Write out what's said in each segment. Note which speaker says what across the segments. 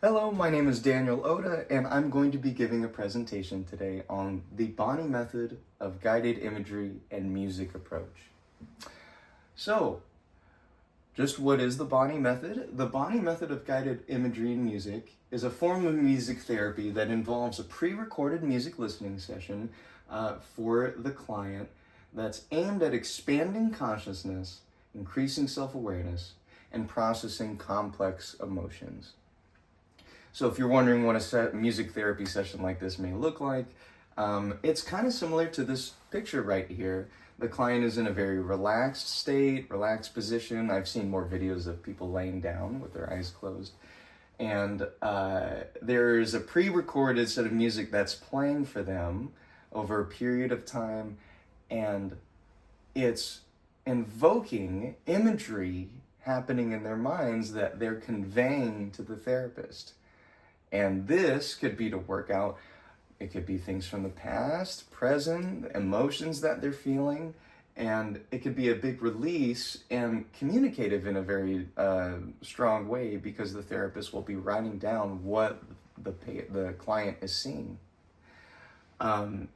Speaker 1: Hello, my name is Daniel Oda, and I'm going to be giving a presentation today on the Bonny method of guided imagery and music approach. So, just what is the Bonny method? The Bonny method of guided imagery and music is a form of music therapy that involves a pre-recorded music listening session for the client that's aimed at expanding consciousness, increasing self-awareness, and processing complex emotions. So if you're wondering what a music therapy session like this may look like, it's kind of similar to this picture right here. The client is in a very relaxed state, relaxed position. I've seen more videos of people laying down with their eyes closed. And there's a pre-recorded set of music that's playing for them over a period of time, and it's invoking imagery happening in their minds that they're conveying to the therapist. And this could be to work out, it could be things from the past, present, emotions that they're feeling, and it could be a big release and communicative in a very strong way, because the therapist will be writing down what the client is seeing. In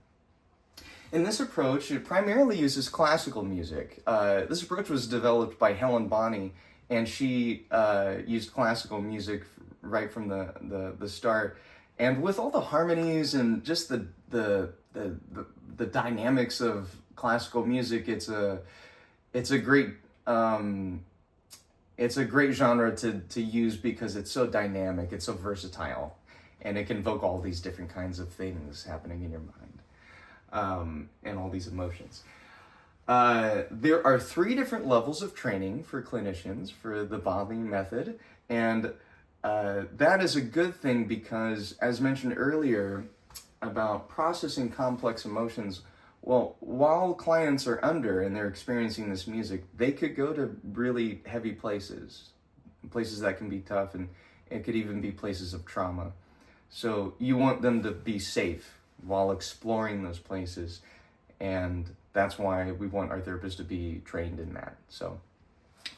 Speaker 1: this approach, it primarily uses classical music. This approach was developed by Bonny, and she used classical music right from the start, and with all the harmonies and just the dynamics of classical music, it's a great genre to use, because it's so dynamic, it's so versatile, and it can evoke all these different kinds of things happening in your mind, and all these emotions. There are 3 different levels of training for clinicians for the Bonny method, and that is a good thing, because, as mentioned earlier about processing complex emotions, well, while clients are under and they're experiencing this music, they could go to really heavy places that can be tough, and it could even be places of trauma. So you want them to be safe while exploring those places, and that's why we want our therapists to be trained in that. So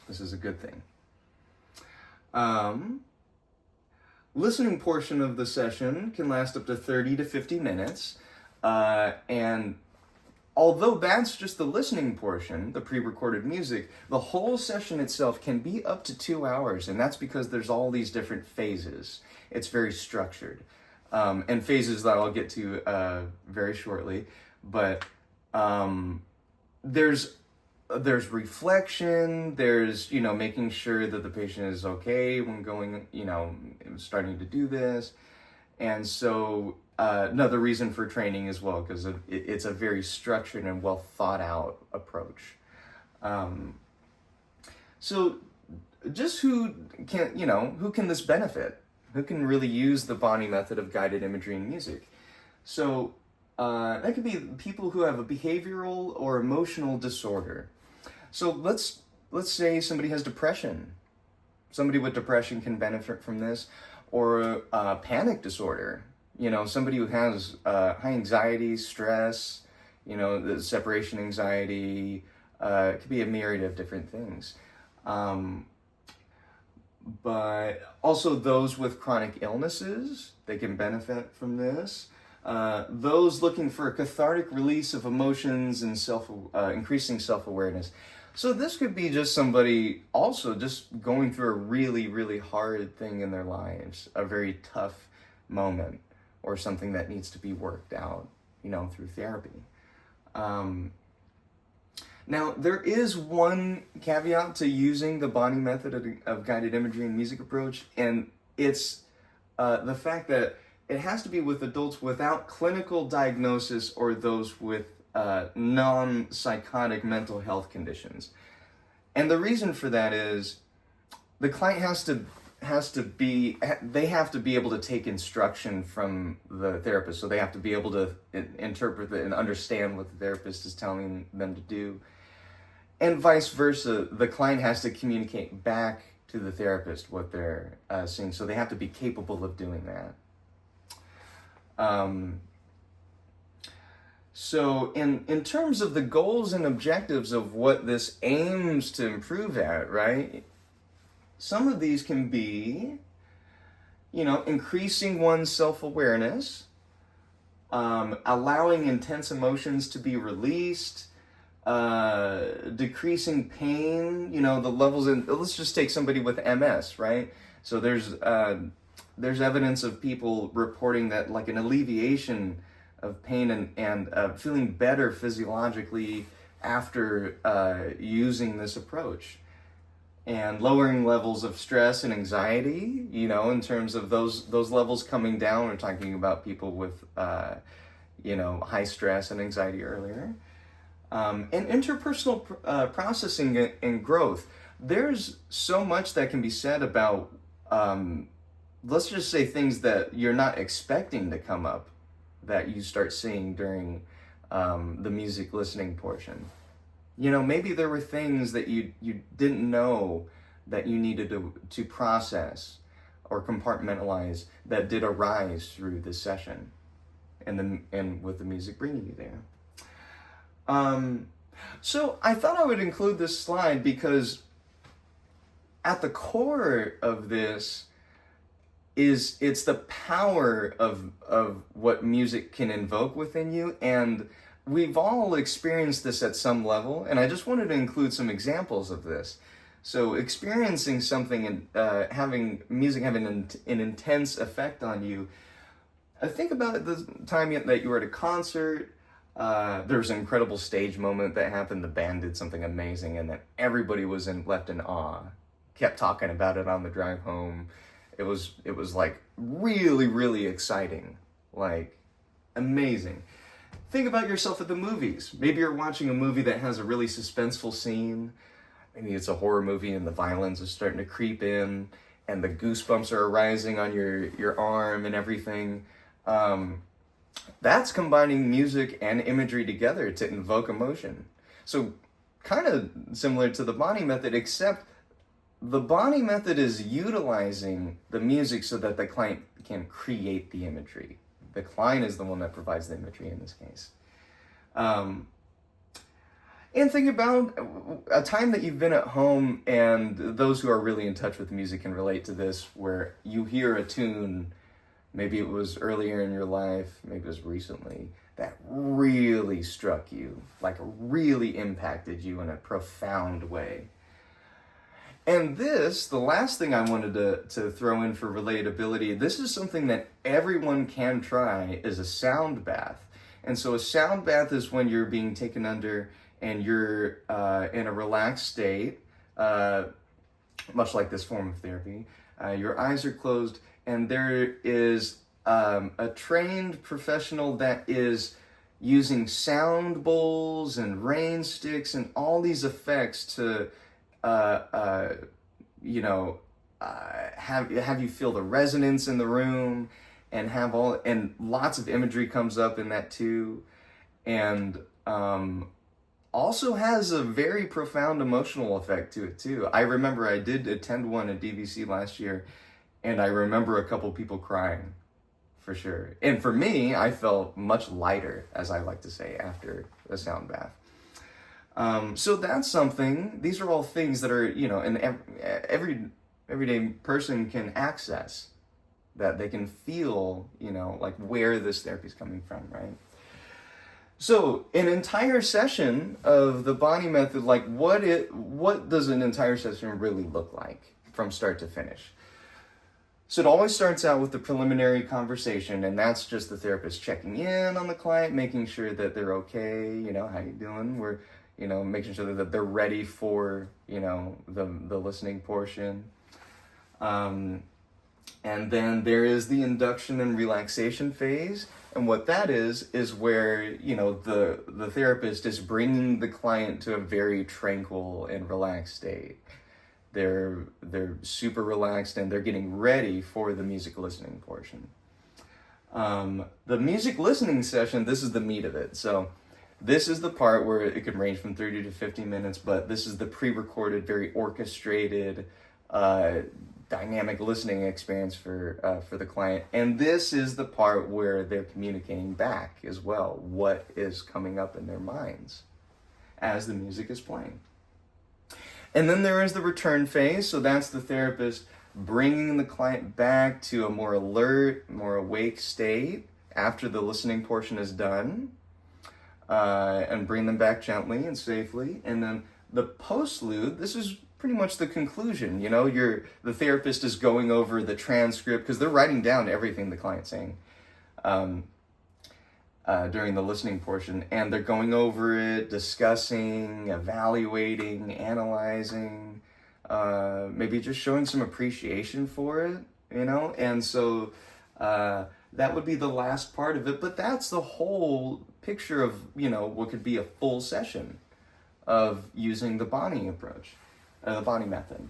Speaker 1: this is a good thing. Listening portion of the session can last up to 30 to 50 minutes. And although that's just the listening portion, the pre-recorded music, the whole session itself can be up to 2 hours. And that's because there's all these different phases. It's very structured. And phases that I'll get to very shortly. But there's reflection, there's, making sure that the patient is okay when going, starting to do this. And so another reason for training as well, because it's a very structured and well thought out approach. So just who can this benefit? Who can really use the Bonny method of guided imagery and music? So that could be people who have a behavioral or emotional disorder. So let's say somebody has depression. Somebody with depression can benefit from this, or a panic disorder. Somebody who has high anxiety, stress, the separation anxiety. It could be a myriad of different things. But also those with chronic illnesses, they can benefit from this. Those looking for a cathartic release of emotions and increasing self-awareness. So this could be just somebody also just going through a really, really hard thing in their lives, a very tough moment, or something that needs to be worked out, through therapy. Now, there is one caveat to using the Bonny method of guided imagery and music approach, and it's the fact that it has to be with adults without clinical diagnosis, or those with non-psychotic mental health conditions. And the reason for that is the client they have to be able to take instruction from the therapist. So they have to be able to interpret and understand what the therapist is telling them to do. And vice versa, the client has to communicate back to the therapist what they're seeing. So they have to be capable of doing that. So in terms of the goals and objectives of what this aims to improve at, right? Some of these can be, increasing one's self-awareness, allowing intense emotions to be released, decreasing pain, the levels in, let's just take somebody with MS, right? So there's evidence of people reporting that like an alleviation of pain and feeling better physiologically after using this approach. And lowering levels of stress and anxiety, in terms of those levels coming down. We're talking about people with, high stress and anxiety earlier. And interpersonal processing and growth. There's so much that can be said about, let's just say things that you're not expecting to come up that you start seeing during the music listening portion. Maybe there were things that you didn't know that you needed to process or compartmentalize that did arise through this session and with the music bringing you there. So I thought I would include this slide because at the core of this it's the power of what music can invoke within you, and we've all experienced this at some level, and I just wanted to include some examples of this. So experiencing something and having music having an intense effect on you. Think about it, the time that you were at a concert. There was an incredible stage moment that happened. The band did something amazing, and then everybody was left in awe. Kept talking about it on the drive home. It was like really, really exciting, like amazing. Think about yourself at the movies. Maybe you're watching a movie that has a really suspenseful scene. Maybe it's a horror movie and the violence is starting to creep in and the goosebumps are arising on your arm and everything. That's combining music and imagery together to invoke emotion. So kind of similar to the Bonny method, except the Bonny method is utilizing the music so that the client can create the imagery. The client is the one that provides the imagery in this case. And think about a time that you've been at home, and those who are really in touch with music can relate to this, where you hear a tune, maybe it was earlier in your life, maybe it was recently, that really struck you, like really impacted you in a profound way. And this, the last thing I wanted to throw in for relatability, this is something that everyone can try, is a sound bath. And so a sound bath is when you're being taken under and you're in a relaxed state, much like this form of therapy. Your eyes are closed, and there is a trained professional that is using sound bowls and rain sticks and all these effects to have you feel the resonance in the room, and lots of imagery comes up in that too, and also has a very profound emotional effect to it too. I remember I did attend one at DVC last year, and I remember a couple people crying, for sure. And for me, I felt much lighter, as I like to say, after a sound bath. So that's something. These are all things that are, and everyday person can access, that they can feel, like where this therapy is coming from, right? So an entire session of the Bonny method, like what does an entire session really look like from start to finish? So it always starts out with the preliminary conversation, and that's just the therapist checking in on the client, making sure that they're okay, how you doing? We're making sure that they're ready for, the listening portion. And then there is the induction and relaxation phase. And what that is where, the therapist is bringing the client to a very tranquil and relaxed state. They're super relaxed and they're getting ready for the music listening portion. The music listening session, this is the meat of it. So this is the part where it can range from 30 to 50 minutes, but this is the pre-recorded, very orchestrated, dynamic listening experience for the client. And this is the part where they're communicating back as well, what is coming up in their minds as the music is playing. And then there is the return phase. So that's the therapist bringing the client back to a more alert, more awake state after the listening portion is done, and bring them back gently and safely. And then the postlude, this is pretty much the conclusion. You know, the therapist is going over the transcript because they're writing down everything the client's saying during the listening portion, and they're going over it, discussing, evaluating, analyzing, maybe just showing some appreciation for it, you know. And so that would be the last part of it, but that's the whole picture of, you know, what could be a full session of using the Bonny approach, the Bonny method.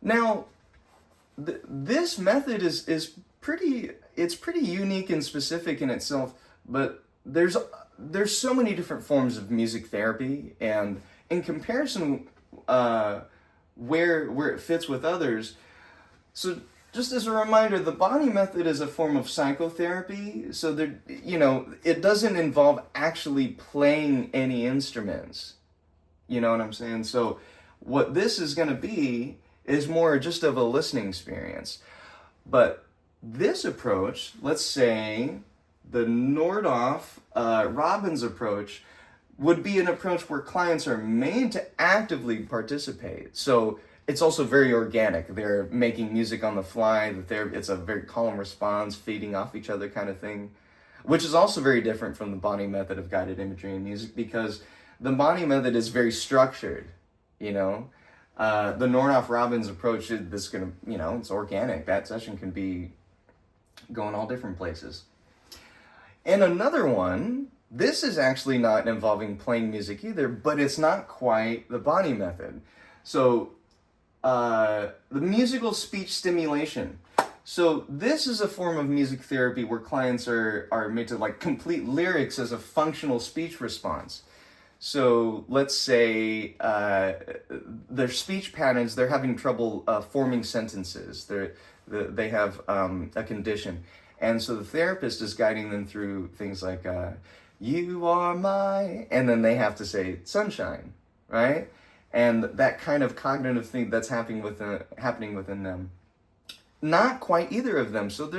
Speaker 1: Now, this method is pretty unique and specific in itself, but there's so many different forms of music therapy, and in comparison, where it fits with others. So just as a reminder, the Bonny method is a form of psychotherapy. So there, you know, it doesn't involve actually playing any instruments. You know what I'm saying? So what this is going to be is more just of a listening experience. But this approach, let's say the Nordoff-Robbins approach, would be an approach where clients are made to actively participate. So it's also very organic. They're making music on the fly. It's a very call and response, feeding off each other kind of thing, which is also very different from the Bonny method of guided imagery and music, because the Bonny method is very structured, you know. The Nordoff-Robbins approach is it's organic. That session can be going all different places. And another one, this is actually not involving playing music either, but it's not quite the Bonny method. So the musical speech stimulation. So this is a form of music therapy where clients are made to like complete lyrics as a functional speech response. So let's say their speech patterns, they're having trouble forming sentences. They have a condition. And so the therapist is guiding them through things like, you are my, and then they have to say sunshine, right? And that kind of cognitive thing that's happening within them. Not quite either of them. So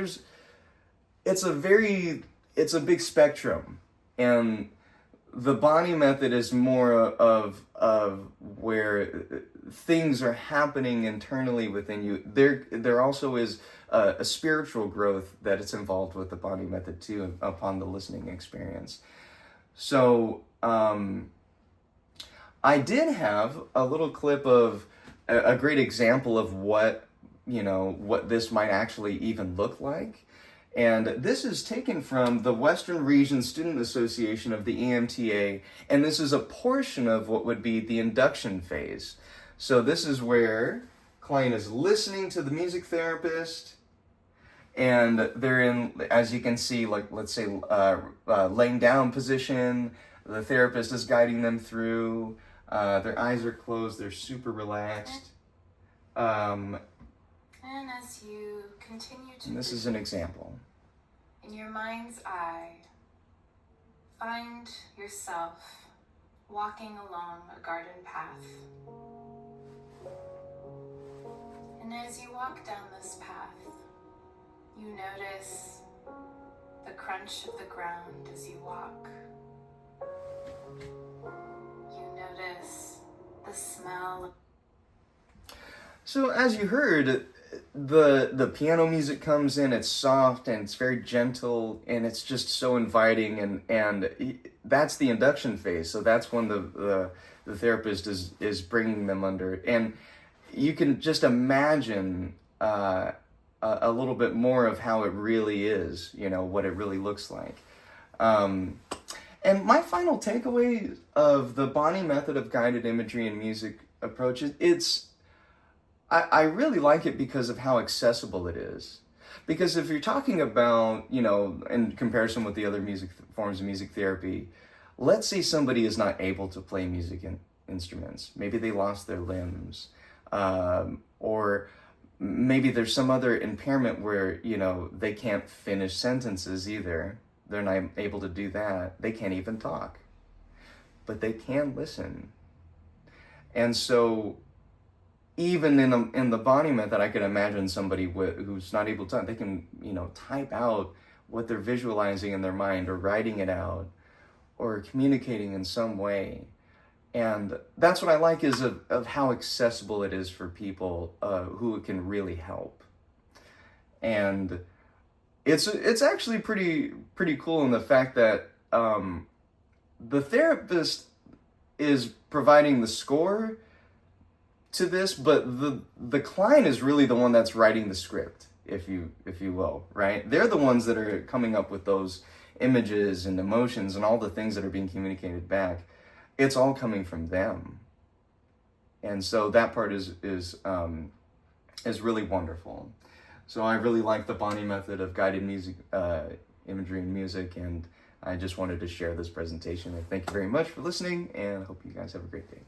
Speaker 1: it's a big spectrum. And the Bonny method is more of where things are happening internally within you. There also is a spiritual growth that is involved with the Bonny method too, upon the listening experience. So I did have a little clip of a great example of what this might actually even look like. And this is taken from the Western Region Student Association of the EMTA, and this is a portion of what would be the induction phase. So this is where client is listening to the music therapist, and they're in, as you can see, like let's say laying down position. The therapist is guiding them through. Their eyes are closed. They're super relaxed.
Speaker 2: And as you continue to...
Speaker 1: And this is an example.
Speaker 2: In your mind's eye, find yourself walking along a garden path. And as you walk down this path, you notice the crunch of the ground as you walk. You notice the smell.
Speaker 1: So as you heard, the piano music comes in, it's soft and it's very gentle and it's just so inviting, and that's the induction phase. So that's when the therapist is bringing them under, and you can just imagine a little bit more of how it really is, what it really looks like. And my final takeaway of the Bonny method of guided imagery and music approach is I really like it because of how accessible it is. Because if you're talking about, in comparison with the other forms of music therapy, let's say somebody is not able to play music instruments. Maybe they lost their limbs. Or maybe there's some other impairment where, they can't finish sentences either. They're not able to do that. They can't even talk. But they can listen. And so even in the Bonny method, I could imagine somebody who's not able to, they can, type out what they're visualizing in their mind, or writing it out, or communicating in some way. And that's what I like, is of how accessible it is for people who it can really help. And it's actually pretty cool in the fact that the therapist is providing the score to this, but the client is really the one that's writing the script, if you will, right? They're the ones that are coming up with those images and emotions and all the things that are being communicated back. It's all coming from them. And so that part is really wonderful. So I really like the Bonny method of guided music, imagery and music, and I just wanted to share this presentation. And thank you very much for listening, and I hope you guys have a great day.